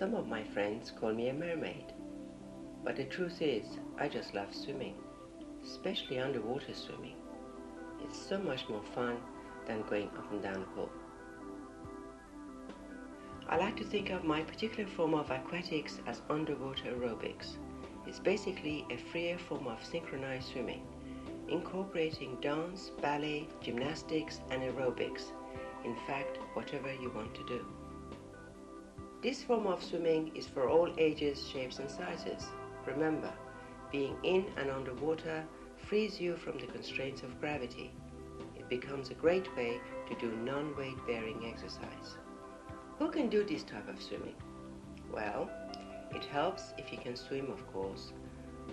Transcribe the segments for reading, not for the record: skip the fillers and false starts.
Some of my friends call me a mermaid, but the truth is I just love swimming, especially underwater swimming. It's so much more fun than going up and down a pool. I like to think of my particular form of aquatics as underwater aerobics. It's basically a freer form of synchronized swimming, incorporating dance, ballet, gymnastics and aerobics. In fact, whatever you want to do. This form of swimming is for all ages, shapes and sizes. Remember, being in and underwater frees you from the constraints of gravity. It becomes a great way to do non-weight bearing exercise. Who can do this type of swimming? Well, it helps if you can swim, of course,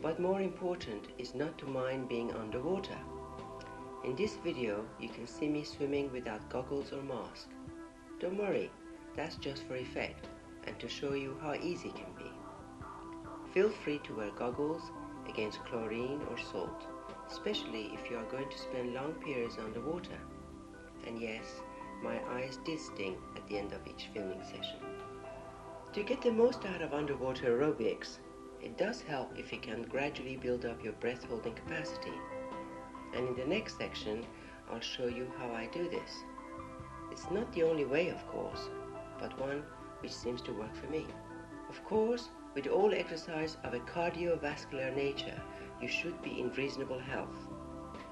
but more important is not to mind being underwater. In this video, you can see me swimming without goggles or mask. Don't worry, that's just for effect and to show you how easy it can be. Feel free to wear goggles against chlorine or salt, especially if you are going to spend long periods underwater. And yes, my eyes did sting at the end of each filming session. To get the most out of underwater aerobics, it does help if you can gradually build up your breath holding capacity. And in the next section, I'll show you how I do this. It's not the only way, of course, but one which seems to work for me. Of course, with all exercise of a cardiovascular nature, you should be in reasonable health.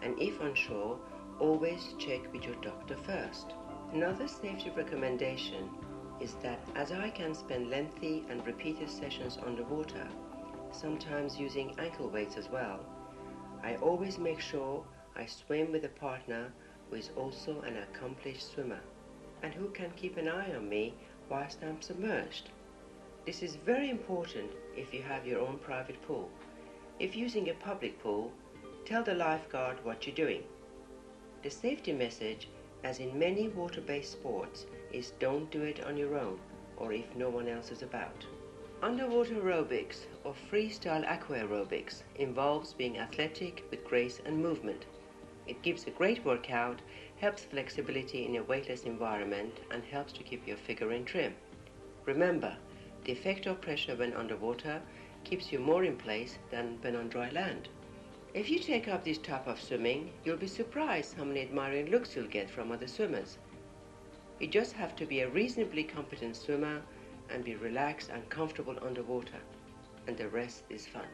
And if unsure, always check with your doctor first. Another safety recommendation is that as I can spend lengthy and repeated sessions underwater, sometimes using ankle weights as well, I always make sure I swim with a partner who is also an accomplished swimmer and who can keep an eye on me whilst I'm submerged. This is very important if you have your own private pool. If using a public pool, tell the lifeguard what you're doing. The safety message, as in many water-based sports, is don't do it on your own or if no one else is about. Underwater aerobics or freestyle aqua aerobics involves being athletic with grace and movement. It gives a great workout, helps flexibility in a weightless environment and helps to keep your figure in trim. Remember, the effect of pressure when underwater keeps you more in place than when on dry land. If you take up this type of swimming, you'll be surprised how many admiring looks you'll get from other swimmers. You just have to be a reasonably competent swimmer and be relaxed and comfortable underwater, and the rest is fun.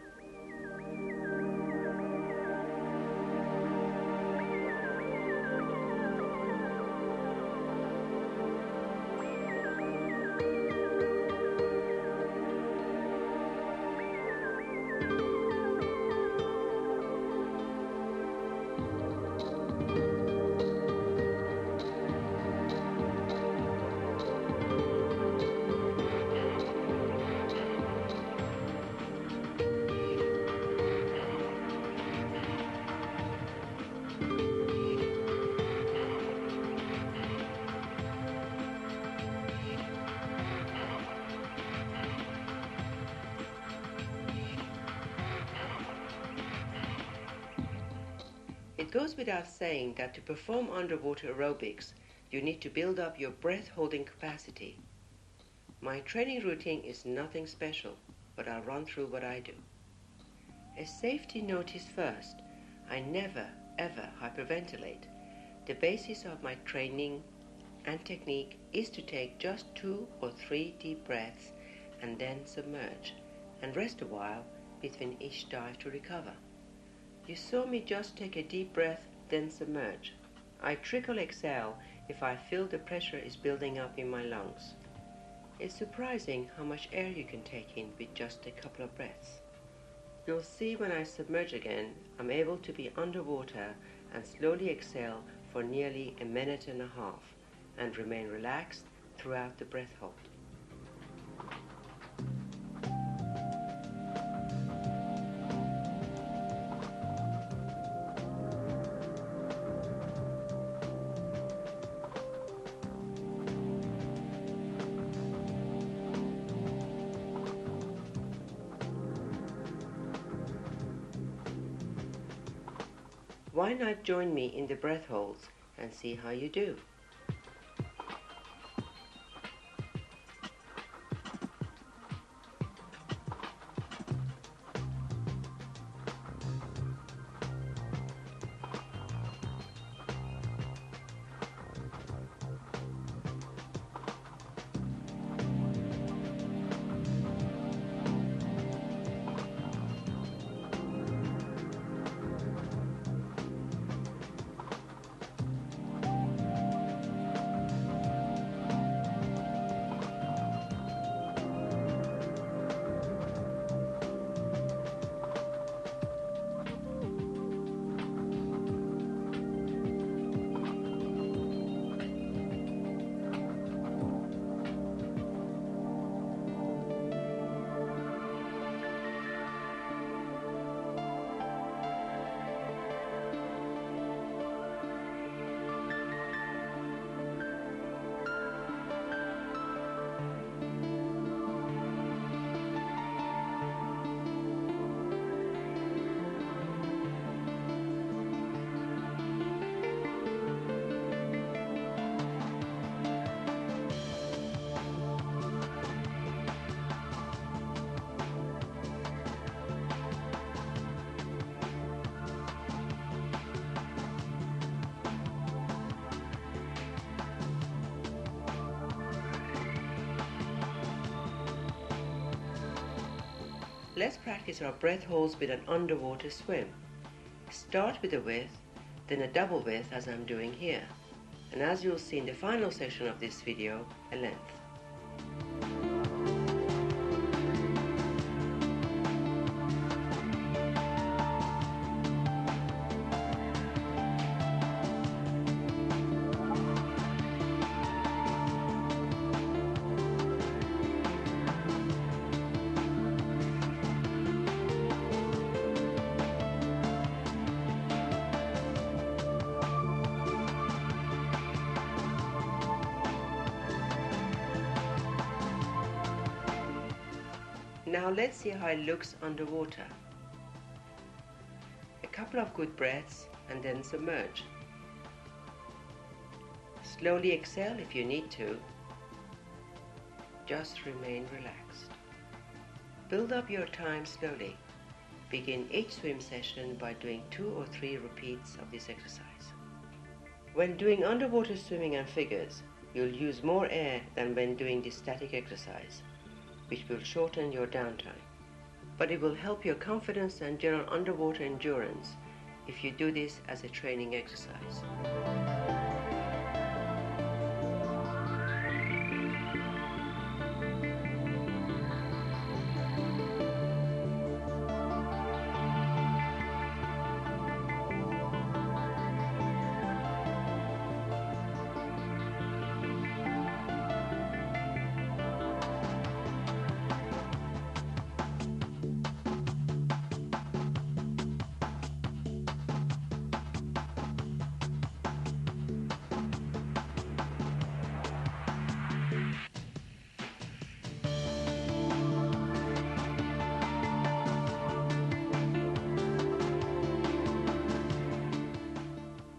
It goes without saying that to perform underwater aerobics, you need to build up your breath-holding capacity. My training routine is nothing special, but I'll run through what I do. A safety notice first, I never ever hyperventilate. The basis of my training and technique is to take just 2 or 3 deep breaths and then submerge, and rest a while between each dive to recover. You saw me just take a deep breath, then submerge. I trickle exhale if I feel the pressure is building up in my lungs. It's surprising how much air you can take in with just a couple of breaths. You'll see when I submerge again, I'm able to be underwater and slowly exhale for nearly a minute and a half and remain relaxed throughout the breath hold. Why not join me in the breath holds and see how you do? Let's practice our breath holds with an underwater swim. Start with a width, then a double width as I'm doing here, and as you'll see in the final section of this video, a length. Now let's see how it looks underwater. A couple of good breaths and then submerge. Slowly exhale if you need to. Just remain relaxed. Build up your time slowly. Begin each swim session by doing 2 or 3 repeats of this exercise. When doing underwater swimming and figures, you'll use more air than when doing this static exercise, which will shorten your downtime. But it will help your confidence and general underwater endurance if you do this as a training exercise.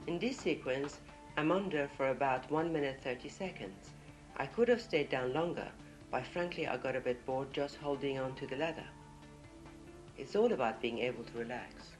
In this sequence, I'm under for about 1 minute 30 seconds. I could have stayed down longer, but frankly I got a bit bored just holding on to the ladder. It's all about being able to relax.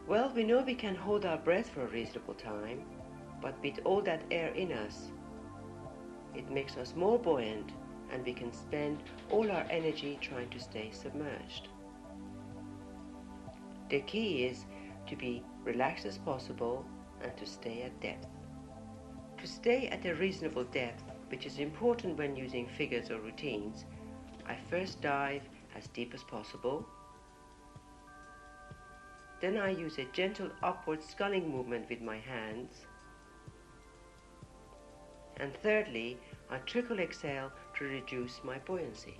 Well, we know we can hold our breath for a reasonable time, but with all that air in us, it makes us more buoyant and we can spend all our energy trying to stay submerged. The key is to be relaxed as possible and to stay at depth. To stay at a reasonable depth, which is important when using figures or routines, I first dive as deep as possible. Then I use a gentle upward sculling movement with my hands. And thirdly, I trickle exhale to reduce my buoyancy.